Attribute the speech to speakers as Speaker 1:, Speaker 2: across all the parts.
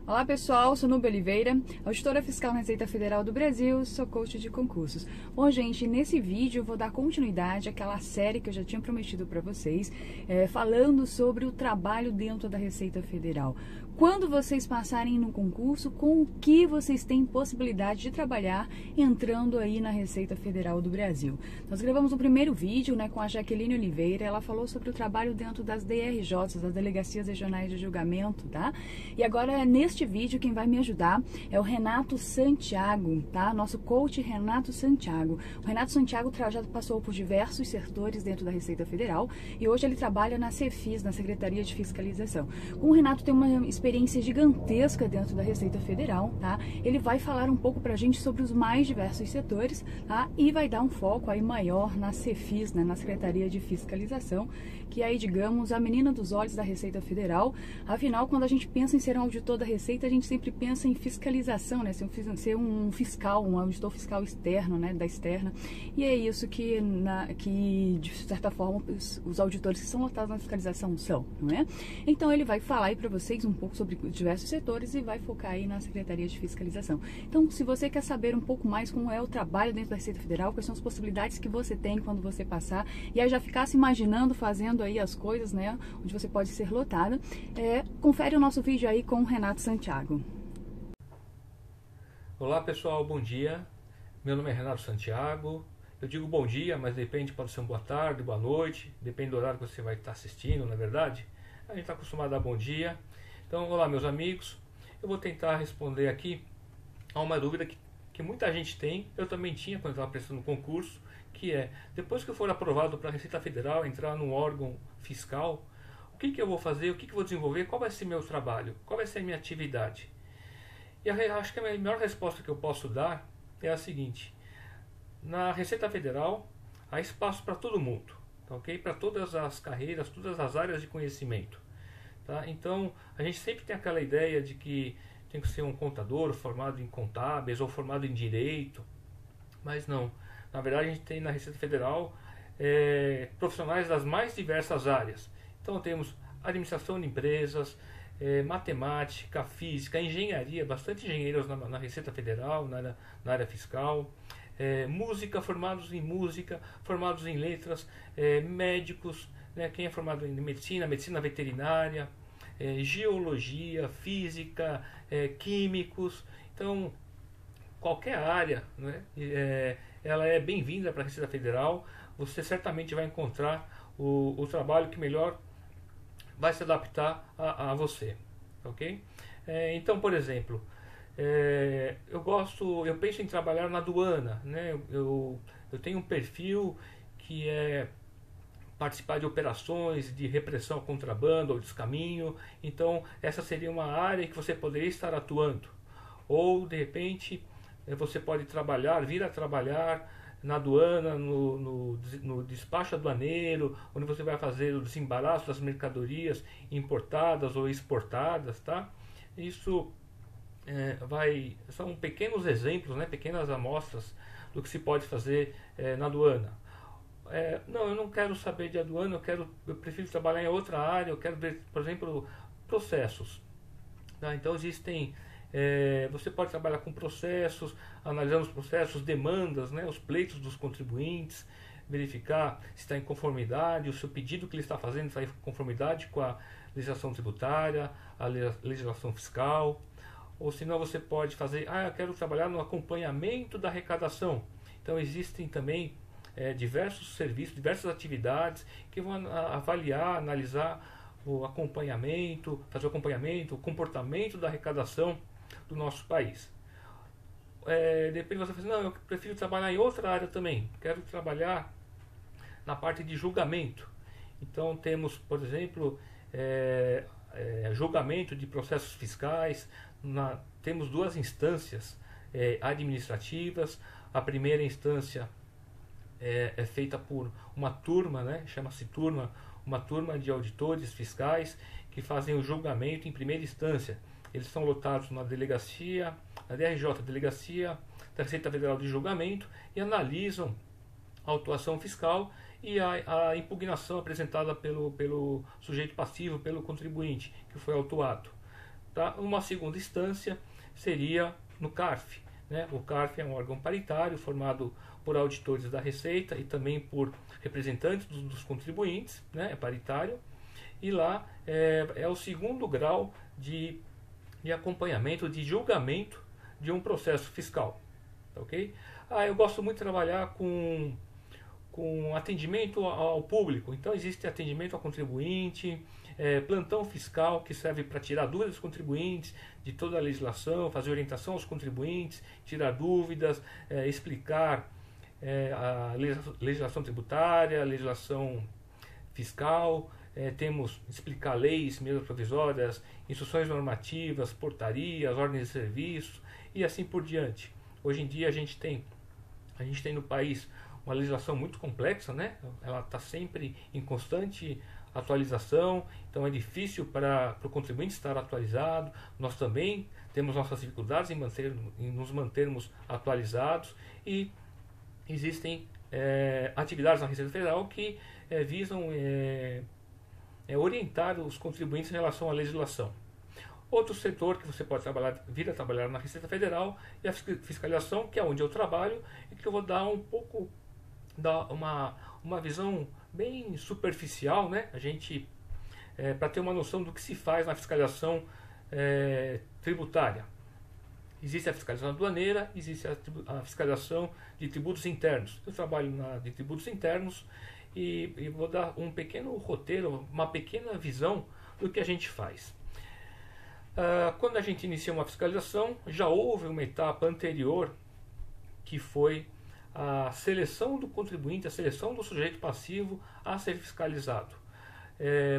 Speaker 1: Olá pessoal, sou Nubia Oliveira, auditora fiscal na Receita Federal do Brasil, sou coach de concursos. Bom gente, nesse vídeo eu vou dar continuidade àquela série que eu já tinha prometido para vocês, falando sobre o trabalho dentro da Receita Federal. Quando vocês passarem no concurso, com o que vocês têm possibilidade de trabalhar entrando aí na Receita Federal do Brasil. Nós gravamos o primeiro vídeo com a Jaqueline Oliveira, ela falou sobre o trabalho dentro das DRJs, das Delegacias Regionais de Julgamento, tá? E agora, neste vídeo, quem vai me ajudar é o Renato Santiago, tá? Nosso coach Renato Santiago. O Renato Santiago já passou por diversos setores dentro da Receita Federal e hoje ele trabalha na Cefis, na Secretaria de Fiscalização. O Renato tem uma experiência gigantesca dentro da Receita Federal, tá? Ele vai falar um pouco pra gente sobre os mais diversos setores, tá? E vai dar um foco aí maior na Cefis, né? Na Secretaria de Fiscalização, que é aí, digamos, a menina dos olhos da Receita Federal. Afinal, quando a gente pensa em ser um auditor da Receita, a gente sempre pensa em fiscalização, né? Ser um fiscal, um auditor fiscal externo, né? Da externa. E é isso que de certa forma, os auditores que são lotados na fiscalização são, não é? Então, ele vai falar aí pra vocês um pouco sobre diversos setores e vai focar aí na Secretaria de Fiscalização. Então, se você quer saber um pouco mais como é o trabalho dentro da Receita Federal, quais são as possibilidades que você tem quando você passar, e aí já ficar se imaginando fazendo aí as coisas, né, onde você pode ser lotada, confere o nosso vídeo aí com o Renato Santiago.
Speaker 2: Olá pessoal, bom dia. Meu nome é Renato Santiago. Eu digo bom dia, mas depende, pode ser uma boa tarde, boa noite, depende do horário que você vai estar assistindo, não é verdade? A gente está acostumado a dar bom dia. Então, olá meus amigos, eu vou tentar responder aqui a uma dúvida que muita gente tem, eu também tinha quando estava prestando o concurso, que é, depois que eu for aprovado para a Receita Federal, entrar num órgão fiscal, o que eu vou fazer, o que eu vou desenvolver, qual vai ser meu trabalho, qual vai ser a minha atividade? E acho que a melhor resposta que eu posso dar é a seguinte: na Receita Federal há espaço para todo mundo, tá, ok? Para todas as carreiras, todas as áreas de conhecimento. Tá? Então, a gente sempre tem aquela ideia de que tem que ser um contador formado em contábeis ou formado em direito, mas não. Na verdade, a gente tem na Receita Federal profissionais das mais diversas áreas. Então, temos administração de empresas, matemática, física, engenharia, bastante engenheiros na Receita Federal, na área fiscal, música, formados em música, formados em letras, médicos, né, quem é formado em medicina veterinária, geologia, física, químicos. Então, qualquer área, né, ela é bem-vinda para a Receita Federal. Você certamente vai encontrar o trabalho que melhor vai se adaptar a você, ok? Então, por exemplo, eu penso em trabalhar na aduana, né? Eu tenho um perfil que é participar de operações de repressão ao contrabando ou descaminho. Então essa seria uma área que você poderia estar atuando, ou de repente você pode vir a trabalhar na aduana, no despacho aduaneiro, onde você vai fazer o desembaraço das mercadorias importadas ou exportadas, tá? Isso são pequenos exemplos, né, pequenas amostras do que se pode fazer na aduana. Não, eu não quero saber de aduana, eu prefiro trabalhar em outra área, eu quero ver, por exemplo, processos. Tá? Então existem, você pode trabalhar com processos, analisando os processos, demandas, né, os pleitos dos contribuintes, verificar se está em conformidade, o seu pedido que ele está fazendo está em conformidade com a legislação tributária, a legislação fiscal. Ou senão você pode fazer, eu quero trabalhar no acompanhamento da arrecadação. Então existem também diversos serviços, diversas atividades que vão avaliar, analisar o acompanhamento, fazer o acompanhamento, o comportamento da arrecadação do nosso país. Depois você fala, não, eu prefiro trabalhar em outra área também, quero trabalhar na parte de julgamento. Então temos, por exemplo, julgamento de processos fiscais. Temos duas instâncias administrativas. A primeira instância é feita por uma turma, né, chama-se uma turma de auditores fiscais que fazem o julgamento em primeira instância. Eles são lotados na delegacia, na DRJ, Delegacia da Receita Federal de Julgamento, e analisam a autuação fiscal e a impugnação apresentada pelo sujeito passivo, pelo contribuinte que foi autuado. Tá? Uma segunda instância seria no CARF, né? O CARF é um órgão paritário formado por auditores da Receita e também por representantes dos contribuintes, né? É paritário. E lá é o segundo grau de acompanhamento, de julgamento de um processo fiscal. Ok? Eu gosto muito de trabalhar com atendimento ao público. Então existe atendimento ao contribuinte, plantão fiscal, que serve para tirar dúvidas dos contribuintes de toda a legislação, fazer orientação aos contribuintes, tirar dúvidas, explicar a legislação tributária, a legislação fiscal, temos explicar leis, medidas provisórias, instruções normativas, portarias, ordens de serviço e assim por diante. Hoje em dia a gente tem no país uma legislação muito complexa, né? Ela está sempre em constante atualização, então é difícil para o contribuinte estar atualizado. Nós também temos nossas dificuldades em nos mantermos atualizados e existem atividades na Receita Federal que visam orientar os contribuintes em relação à legislação. Outro setor que você pode vir a trabalhar na Receita Federal é a fiscalização, que é onde eu trabalho e que eu vou dar uma visão bem superficial, né? A gente, para ter uma noção do que se faz na fiscalização tributária. Existe a fiscalização aduaneira, existe a fiscalização de tributos internos. Eu trabalho de tributos internos e vou dar um pequeno roteiro, uma pequena visão do que a gente faz. Quando a gente inicia uma fiscalização, já houve uma etapa anterior que foi a seleção do contribuinte, a seleção do sujeito passivo a ser fiscalizado.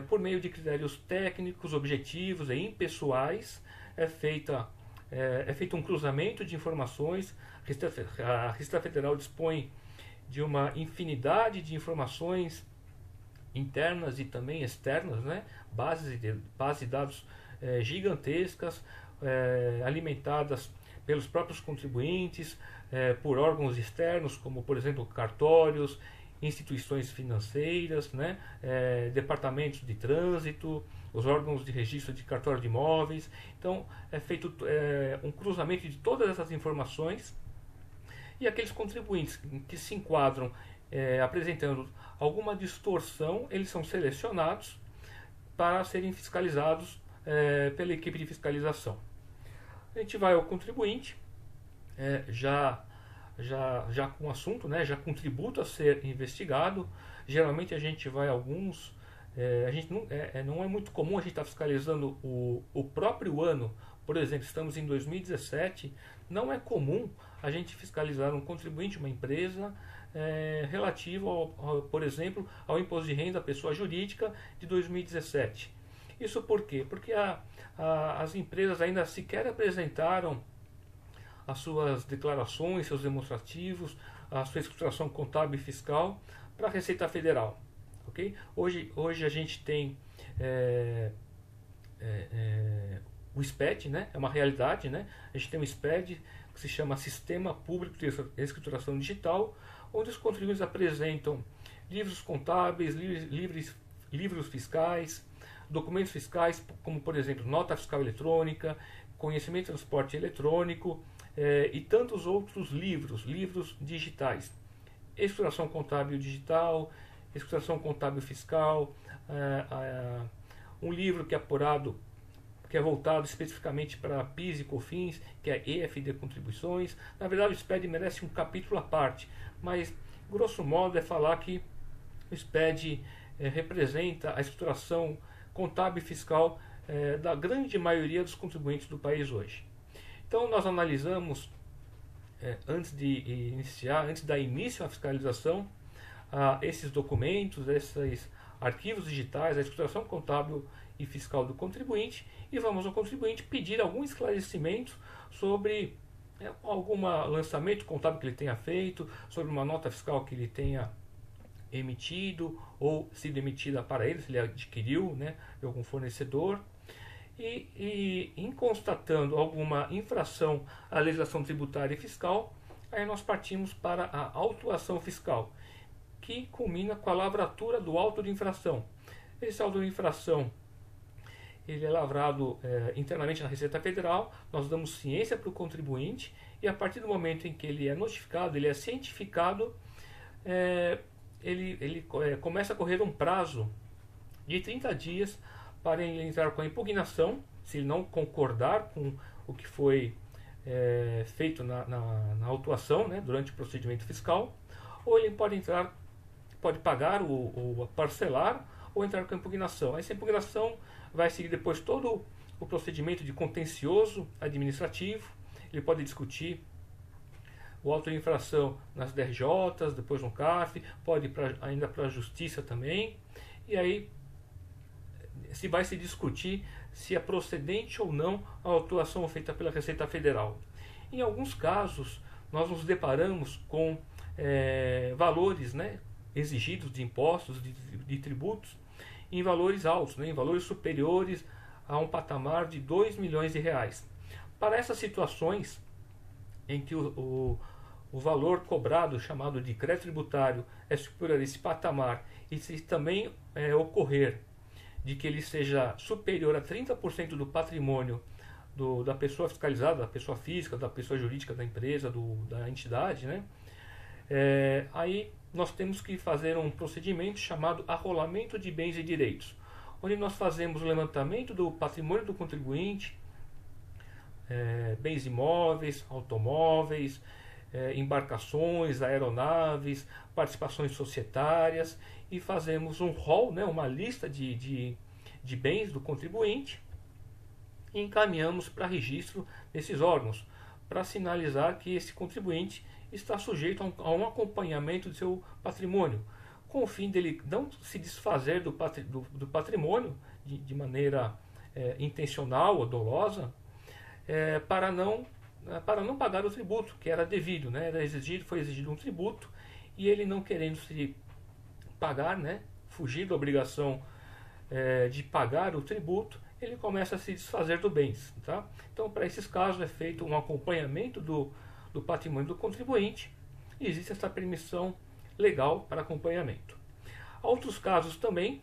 Speaker 2: Por meio de critérios técnicos, objetivos e impessoais, é feito um cruzamento de informações. A Receita Federal dispõe de uma infinidade de informações internas e também externas, né? Bases de dados gigantescas, alimentadas pelos próprios contribuintes, por órgãos externos, como por exemplo cartórios, instituições financeiras, né? Departamentos de trânsito, os órgãos de registro de cartório de imóveis. Então é feito um cruzamento de todas essas informações, e aqueles contribuintes que se enquadram apresentando alguma distorção, eles são selecionados para serem fiscalizados pela equipe de fiscalização. A gente vai ao contribuinte, já com o assunto, né, já com tributo a ser investigado. Geralmente a gente vai a alguns, não é muito comum a gente estar fiscalizando o próprio ano. Por exemplo, estamos em 2017, não é comum a gente fiscalizar um contribuinte, uma empresa, relativo, por exemplo, ao imposto de renda da pessoa jurídica de 2017. Isso por quê? Porque as empresas ainda sequer apresentaram as suas declarações, seus demonstrativos, a sua escrituração contábil e fiscal para a Receita Federal. Okay? Hoje a gente tem o SPED, né? É uma realidade, né? A gente tem um SPED que se chama Sistema Público de Escrituração Digital, onde os contribuintes apresentam livros contábeis, livros fiscais, documentos fiscais, como por exemplo nota fiscal eletrônica, conhecimento de transporte eletrônico e tantos outros livros digitais. Escrituração contábil digital, escrituração contábil fiscal, um livro que é voltado especificamente para PIS e COFINS, que é EFD Contribuições. Na verdade, o SPED merece um capítulo à parte, mas grosso modo é falar que o SPED representa a escrituração contábil e fiscal da grande maioria dos contribuintes do país hoje. Então nós analisamos, antes da início à fiscalização, esses documentos, esses arquivos digitais, a escrituração contábil e fiscal do contribuinte, e vamos ao contribuinte pedir algum esclarecimento sobre algum lançamento contábil que ele tenha feito, sobre uma nota fiscal que ele tenha emitido ou sido emitida para ele, se ele adquiriu, né, de algum fornecedor. E em constatando alguma infração à legislação tributária e fiscal, aí nós partimos para a autuação fiscal, que culmina com a lavratura do auto de infração. Esse auto de infração ele é lavrado internamente na Receita Federal, nós damos ciência para o contribuinte e a partir do momento em que ele é notificado, ele é cientificado, ele começa a correr um prazo de 30 dias para ele entrar com a impugnação, se ele não concordar com o que foi feito na autuação, né, durante o procedimento fiscal, ou ele pode pagar ou parcelar ou entrar com a impugnação. Essa impugnação vai seguir depois todo o procedimento de contencioso administrativo, ele pode discutir o auto de infração nas DRJs, depois no CARF, pode ir ainda para a Justiça também, e aí vai se discutir se é procedente ou não a autuação feita pela Receita Federal. Em alguns casos, nós nos deparamos com valores, né, exigidos de impostos, de tributos, em valores altos, né, em valores superiores a um patamar de 2 milhões de reais. Para essas situações em que o valor cobrado, chamado de crédito tributário, é superior a esse patamar, e se também ocorrer de que ele seja superior a 30% do patrimônio da pessoa fiscalizada, da pessoa física, da pessoa jurídica da empresa, da entidade, né? Aí nós temos que fazer um procedimento chamado arrolamento de bens e direitos, onde nós fazemos o levantamento do patrimônio do contribuinte, bens imóveis, automóveis, embarcações, aeronaves, participações societárias, e fazemos um rol, né, uma lista de bens do contribuinte, e encaminhamos para registro desses órgãos, para sinalizar que esse contribuinte está sujeito a um acompanhamento do seu patrimônio, com o fim dele não se desfazer do patrimônio de maneira intencional ou dolosa, para não pagar o tributo que era devido, né? Foi exigido um tributo e ele não querendo se pagar, né? Fugir da obrigação de pagar o tributo, ele começa a se desfazer do bens, tá? Então, para esses casos é feito um acompanhamento do patrimônio do contribuinte e existe essa permissão legal para acompanhamento. Há outros casos também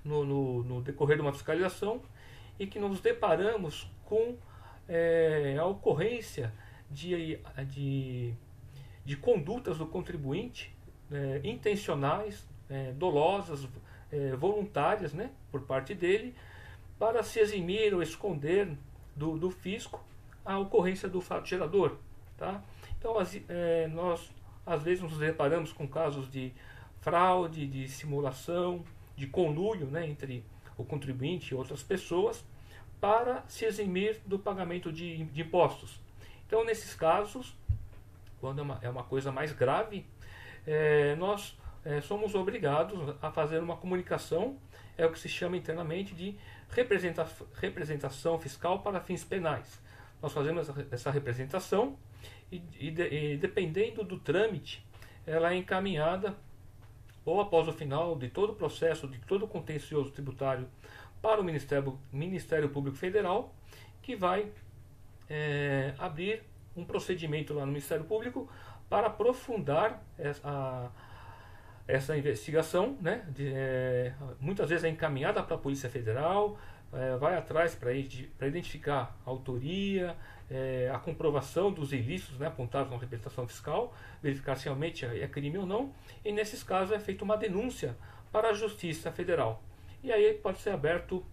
Speaker 2: no decorrer de uma fiscalização e que nos deparamos com a ocorrência de condutas do contribuinte intencionais, dolosas, voluntárias, né, por parte dele, para se eximir ou esconder do fisco a ocorrência do fato gerador. Tá? Então, nós às vezes nos deparamos com casos de fraude, de simulação, de conluio, né, entre o contribuinte e outras pessoas, para se eximir do pagamento de impostos. Então, nesses casos, quando é uma coisa mais grave, nós somos obrigados a fazer uma comunicação, é o que se chama internamente de representação fiscal para fins penais. Nós fazemos essa representação e dependendo do trâmite, ela é encaminhada ou após o final de todo o processo, de todo o contencioso tributário, para o Ministério Público Federal, que vai abrir um procedimento lá no Ministério Público para aprofundar essa investigação, né? Muitas vezes é encaminhada para a Polícia Federal, vai atrás para identificar a autoria, a comprovação dos ilícitos, né, apontados na representação fiscal, verificar se realmente é crime ou não, e nesses casos é feita uma denúncia para a Justiça Federal. E aí pode ser aberto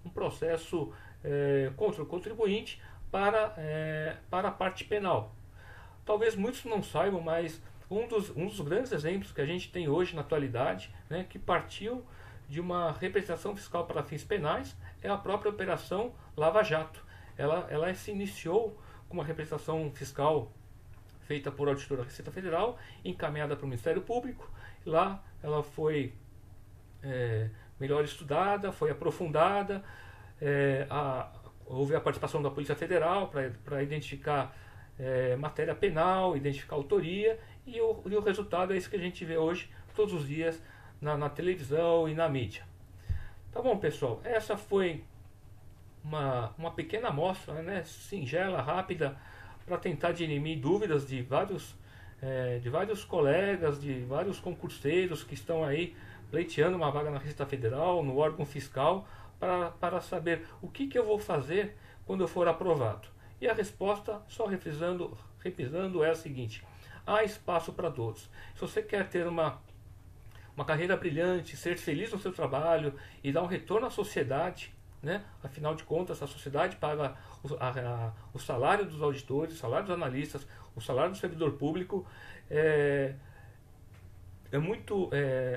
Speaker 2: um processo contra o contribuinte para a parte penal. Talvez muitos não saibam, mas um dos grandes exemplos que a gente tem hoje na atualidade, né, que partiu de uma representação fiscal para fins penais, é a própria Operação Lava Jato. Ela se iniciou com uma representação fiscal feita por auditor da Receita Federal, encaminhada para o Ministério Público. Lá ela foi melhor estudada, foi aprofundada, houve a participação da Polícia Federal para identificar matéria penal, identificar autoria, e o resultado é isso que a gente vê hoje, todos os dias, na televisão e na mídia. Tá bom, pessoal? Essa foi uma pequena amostra, né, singela, rápida, para tentar dirimir dúvidas de vários colegas, de vários concurseiros que estão aí pleiteando uma vaga na Receita Federal, no órgão fiscal, para saber o que eu vou fazer quando eu for aprovado. E a resposta, só repisando, é a seguinte: há espaço para todos. Se você quer ter uma carreira brilhante, ser feliz no seu trabalho e dar um retorno à sociedade, né? Afinal de contas, a sociedade paga o salário dos auditores, o salário dos analistas, o salário do servidor público. É muito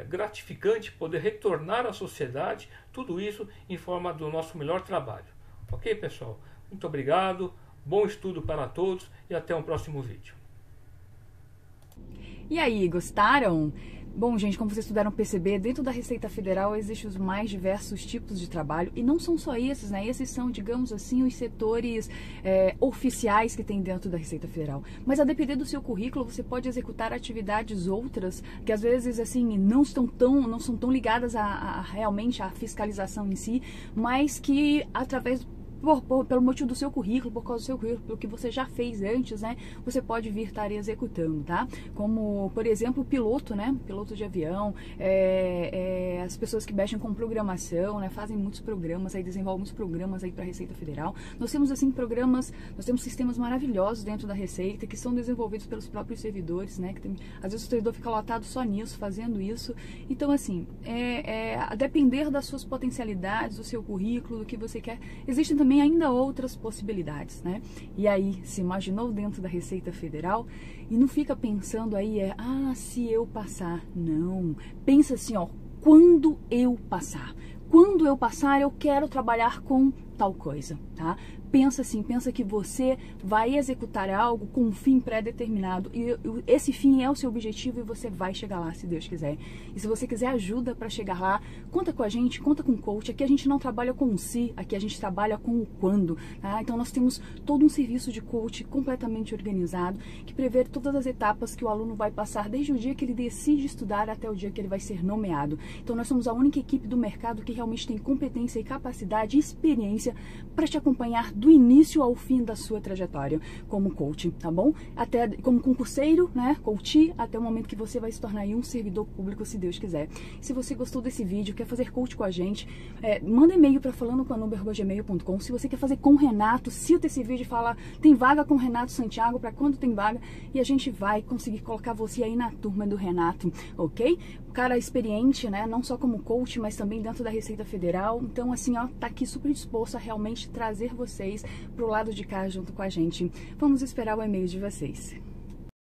Speaker 2: gratificante poder retornar à sociedade tudo isso em forma do nosso melhor trabalho. Ok, pessoal? Muito obrigado, bom estudo para todos e até um próximo vídeo.
Speaker 1: E aí, gostaram? Bom, gente, como vocês puderam perceber, dentro da Receita Federal existem os mais diversos tipos de trabalho, e não são só esses, né? Esses são, digamos assim, os setores oficiais que tem dentro da Receita Federal. Mas a depender do seu currículo, você pode executar atividades outras que às vezes assim não são tão ligadas realmente à fiscalização em si, mas que através pelo motivo do seu currículo, por causa do seu currículo, pelo que você já fez antes, né, você pode vir estar executando, tá? Como, por exemplo, piloto, né, piloto de avião, as pessoas que mexem com programação, né, fazem muitos programas, aí desenvolvem muitos programas aí para a Receita Federal. Nós temos, assim, nós temos sistemas maravilhosos dentro da Receita, que são desenvolvidos pelos próprios servidores, né, que tem, às vezes o servidor fica lotado só nisso, fazendo isso. Então, assim, a depender das suas potencialidades, do seu currículo, do que você quer, existem também ainda outras possibilidades, né? E aí, se imaginou dentro da Receita Federal e não fica pensando aí, se eu passar. Não. Pensa assim, ó, quando eu passar. Quando eu passar, eu quero trabalhar com tal coisa, tá? Pensa assim, pensa que você vai executar algo com um fim pré-determinado e esse fim é o seu objetivo e você vai chegar lá, se Deus quiser. E se você quiser ajuda para chegar lá, conta com a gente, conta com o coach. Aqui a gente não trabalha com o se, aqui a gente trabalha com o quando, tá? Então nós temos todo um serviço de coach completamente organizado que prevê todas as etapas que o aluno vai passar desde o dia que ele decide estudar até o dia que ele vai ser nomeado. Então nós somos a única equipe do mercado que realmente tem competência e capacidade e experiência para te acompanhar do início ao fim da sua trajetória como coach, tá bom? Até como concurseiro, né, coach, até o momento que você vai se tornar aí um servidor público, se Deus quiser. Se você gostou desse vídeo, quer fazer coach com a gente, manda e-mail para falando.com@gmail.com. Se você quer fazer com o Renato, cita esse vídeo e fala, tem vaga com o Renato Santiago, para quando tem vaga, e a gente vai conseguir colocar você aí na turma do Renato, ok? Cara experiente, né, não só como coach, mas também dentro da Receita Federal. Então, assim, ó, tá aqui super disposto a realmente trazer vocês pro lado de cá junto com a gente. Vamos esperar o e-mail de vocês.